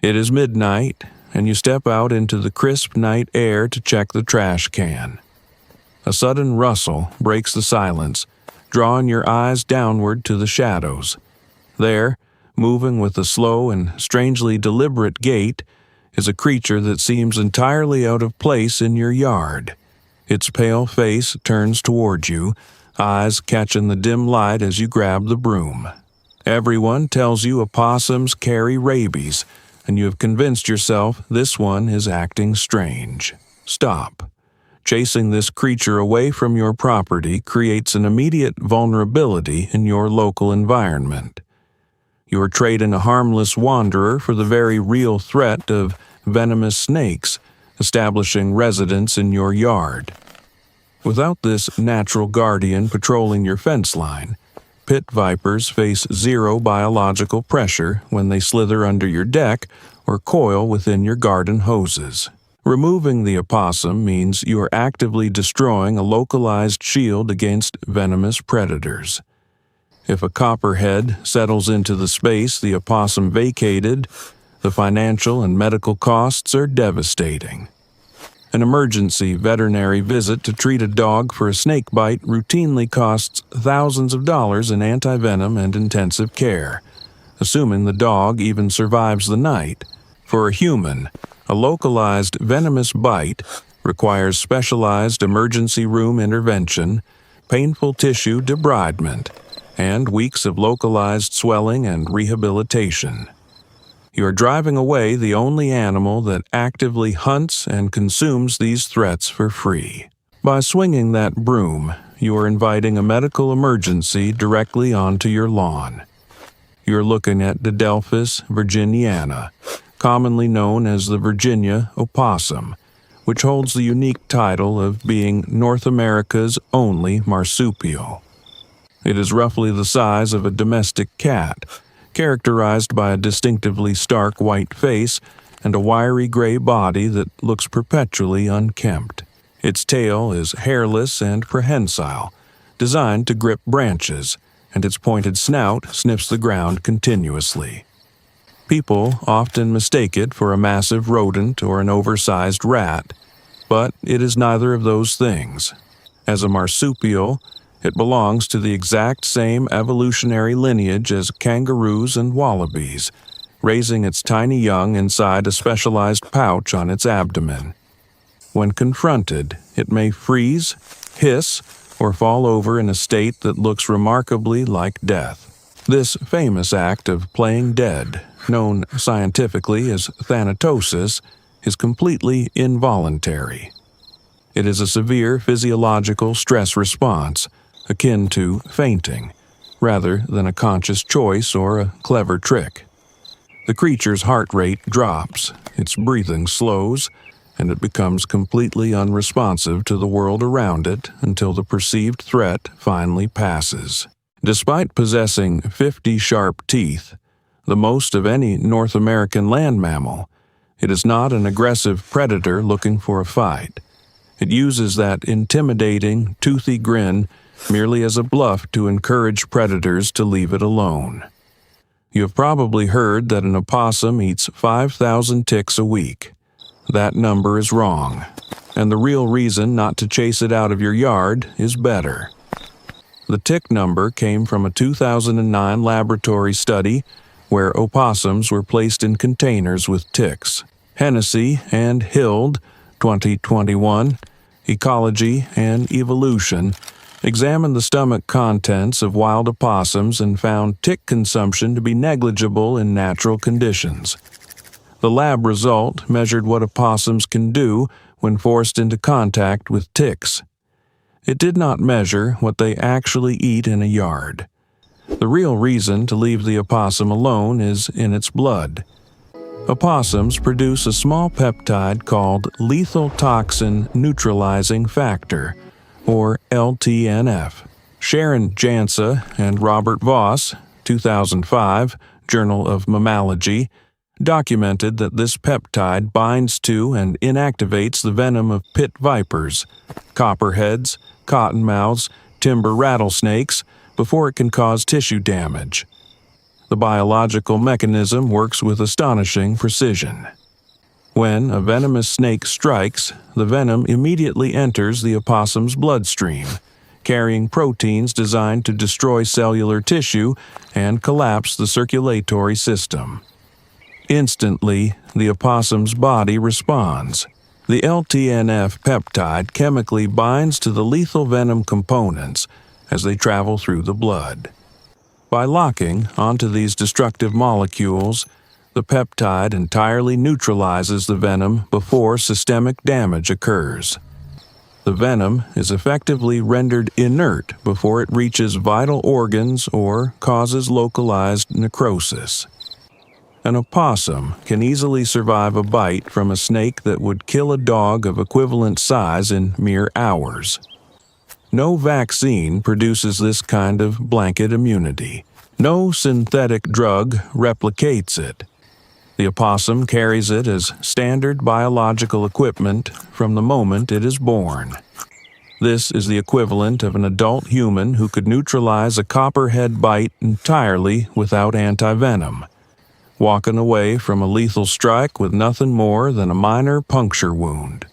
It is midnight, and you step out into the crisp night air to check the trash can. A sudden rustle breaks the silence, drawing your eyes downward to the shadows. There, moving with a slow and strangely deliberate gait, is a creature that seems entirely out of place in your yard. Its pale face turns toward you, eyes catching the dim light as you grab the broom. Everyone tells you opossums carry rabies, and you have convinced yourself this one is acting strange. Stop. Chasing this creature away from your property creates an immediate vulnerability in your local environment. You are trading a harmless wanderer for the very real threat of venomous snakes establishing residence in your yard. Without this natural guardian patrolling your fence line, pit vipers face zero biological pressure when they slither under your deck or coil within your garden hoses. Removing the opossum means you are actively destroying a localized shield against venomous predators. If a copperhead settles into the space the opossum vacated, the financial and medical costs are devastating. An emergency veterinary visit to treat a dog for a snake bite routinely costs thousands of dollars in antivenom and intensive care, assuming the dog even survives the night. For a human, a localized venomous bite requires specialized emergency room intervention, painful tissue debridement, and weeks of localized swelling and rehabilitation. You are driving away the only animal that actively hunts and consumes these threats for free. By swinging that broom, you are inviting a medical emergency directly onto your lawn. You're looking at Didelphis virginiana, commonly known as the Virginia opossum, which holds the unique title of being North America's only marsupial. It is roughly the size of a domestic cat, characterized by a distinctively stark white face and a wiry gray body that looks perpetually unkempt. Its tail is hairless and prehensile, designed to grip branches, and its pointed snout sniffs the ground continuously. People often mistake it for a massive rodent or an oversized rat, but it is neither of those things. As a marsupial, it belongs to the exact same evolutionary lineage as kangaroos and wallabies, raising its tiny young inside a specialized pouch on its abdomen. When confronted, it may freeze, hiss, or fall over in a state that looks remarkably like death. This famous act of playing dead, known scientifically as thanatosis, is completely involuntary. It is a severe physiological stress response, akin to fainting, rather than a conscious choice or a clever trick. The creature's heart rate drops, its breathing slows, and it becomes completely unresponsive to the world around it until the perceived threat finally passes. Despite possessing 50 sharp teeth, the most of any North American land mammal, it is not an aggressive predator looking for a fight. It uses that intimidating, toothy grin merely as a bluff to encourage predators to leave it alone. You have probably heard that an opossum eats 5,000 ticks a week. That number is wrong, and the real reason not to chase it out of your yard is better. The tick number came from a 2009 laboratory study where opossums were placed in containers with ticks. Hennessy and Hild, 2021, Ecology and Evolution, examined the stomach contents of wild opossums and found tick consumption to be negligible in natural conditions. The lab result measured what opossums can do when forced into contact with ticks. It did not measure what they actually eat in a yard. The real reason to leave the opossum alone is in its blood. Opossums produce a small peptide called lethal toxin neutralizing factor, or LTNF. Sharon Jansa and Robert Voss, 2005, Journal of Mammalogy, documented that this peptide binds to and inactivates the venom of pit vipers, copperheads, cottonmouths, timber rattlesnakes before it can cause tissue damage. The biological mechanism works with astonishing precision. When a venomous snake strikes, the venom immediately enters the opossum's bloodstream, carrying proteins designed to destroy cellular tissue and collapse the circulatory system. Instantly, the opossum's body responds. The LTNF peptide chemically binds to the lethal venom components as they travel through the blood. By locking onto these destructive molecules, the peptide entirely neutralizes the venom before systemic damage occurs. The venom is effectively rendered inert before it reaches vital organs or causes localized necrosis. An opossum can easily survive a bite from a snake that would kill a dog of equivalent size in mere hours. No vaccine produces this kind of blanket immunity. No synthetic drug replicates it. The opossum carries it as standard biological equipment from the moment it is born. This is the equivalent of an adult human who could neutralize a copperhead bite entirely without antivenom, walking away from a lethal strike with nothing more than a minor puncture wound.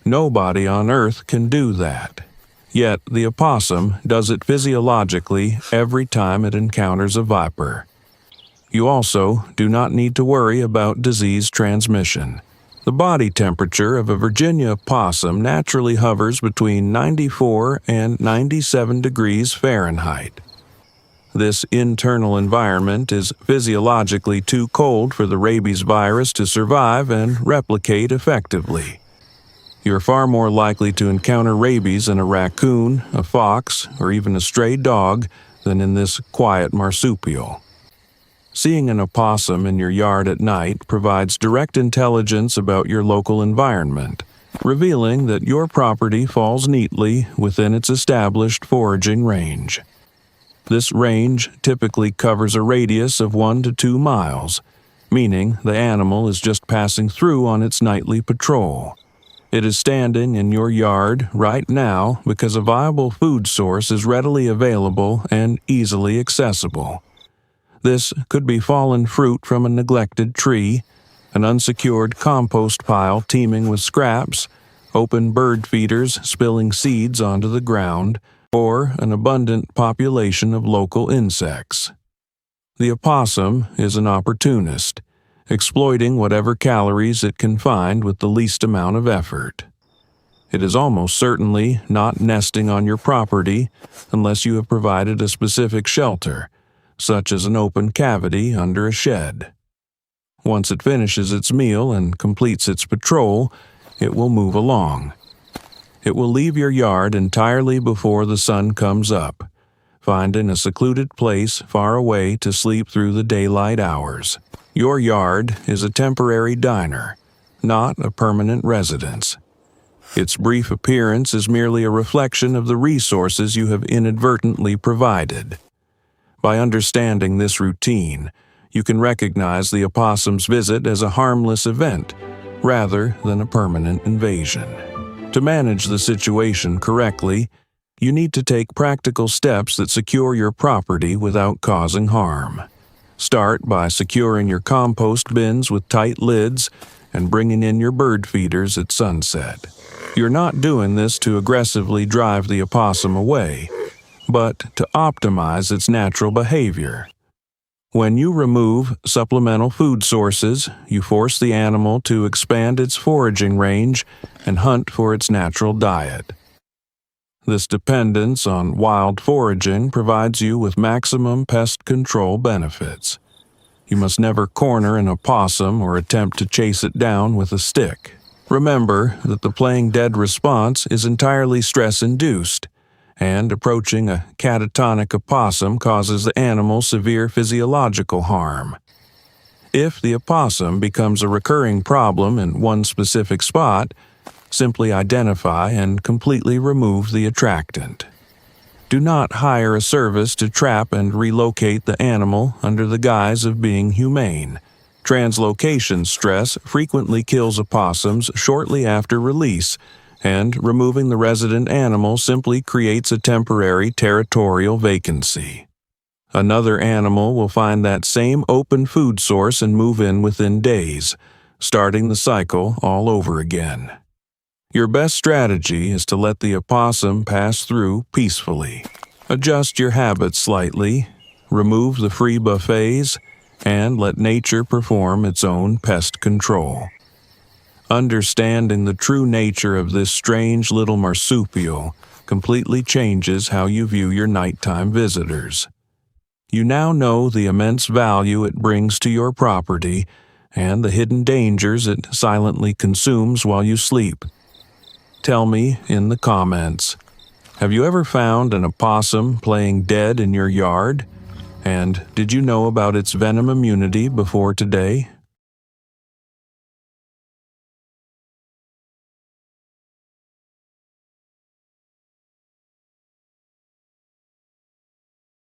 Nobody on Earth can do that. Yet the opossum does it physiologically every time it encounters a viper. You also do not need to worry about disease transmission. The body temperature of a Virginia opossum naturally hovers between 94 and 97 degrees Fahrenheit. This internal environment is physiologically too cold for the rabies virus to survive and replicate effectively. You're far more likely to encounter rabies in a raccoon, a fox, or even a stray dog than in this quiet marsupial. Seeing an opossum in your yard at night provides direct intelligence about your local environment, revealing that your property falls neatly within its established foraging range. This range typically covers a radius of 1 to 2 miles, meaning the animal is just passing through on its nightly patrol. It is standing in your yard right now because a viable food source is readily available and easily accessible. This could be fallen fruit from a neglected tree, an unsecured compost pile teeming with scraps, open bird feeders spilling seeds onto the ground, or an abundant population of local insects. The opossum is an opportunist, exploiting whatever calories it can find with the least amount of effort. It is almost certainly not nesting on your property unless you have provided a specific shelter, such as an open cavity under a shed. Once it finishes its meal and completes its patrol, it will move along. It will leave your yard entirely before the sun comes up, finding a secluded place far away to sleep through the daylight hours. Your yard is a temporary diner, not a permanent residence. Its brief appearance is merely a reflection of the resources you have inadvertently provided. By understanding this routine, you can recognize the opossum's visit as a harmless event, rather than a permanent invasion. To manage the situation correctly, you need to take practical steps that secure your property without causing harm. Start by securing your compost bins with tight lids and bringing in your bird feeders at sunset. You're not doing this to aggressively drive the opossum away, but to optimize its natural behavior. When you remove supplemental food sources, you force the animal to expand its foraging range and hunt for its natural diet. This dependence on wild foraging provides you with maximum pest control benefits. You must never corner an opossum or attempt to chase it down with a stick. Remember that the playing dead response is entirely stress-induced, and approaching a catatonic opossum causes the animal severe physiological harm. If the opossum becomes a recurring problem in one specific spot, simply identify and completely remove the attractant. Do not hire a service to trap and relocate the animal under the guise of being humane. Translocation stress frequently kills opossums shortly after release, and removing the resident animal simply creates a temporary territorial vacancy. Another animal will find that same open food source and move in within days, starting the cycle all over again. Your best strategy is to let the opossum pass through peacefully. Adjust your habits slightly, remove the free buffets, and let nature perform its own pest control. Understanding the true nature of this strange little marsupial completely changes how you view your nighttime visitors. You now know the immense value it brings to your property and the hidden dangers it silently consumes while you sleep. Tell me in the comments, have you ever found an opossum playing dead in your yard? And did you know about its venom immunity before today?